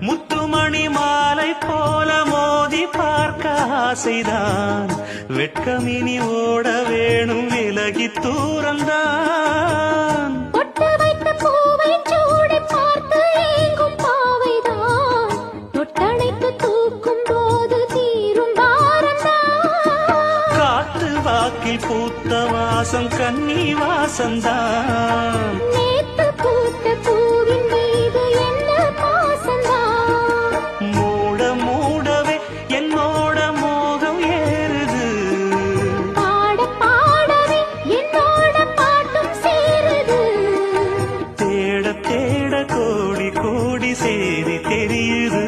முத்துமணி மாலை போல மோதி பார்க்க ஆசைதான் வெட்கமினி ஓட வேணும் விலகி தூரந்தான் பொட்டு வைத்த பூவை சூடி பார்த்து ஏங்கும் பாவைதான் தொட்டணைத்து தூக்கும் போது தீரும் பாரந்தான் காத்து வாக்கில் பூத்த வாசம் கன்னி வாசந்தான் நேத்து பூத்த பூவின் மீது என்ன பாசந்தான் மூட மூடவே என்னோட மோகம் ஏறுது பாட பாடவே என்னோட பாட்டும் சேருது தேட தேட கோடி கோடி செய்தி தெரியுது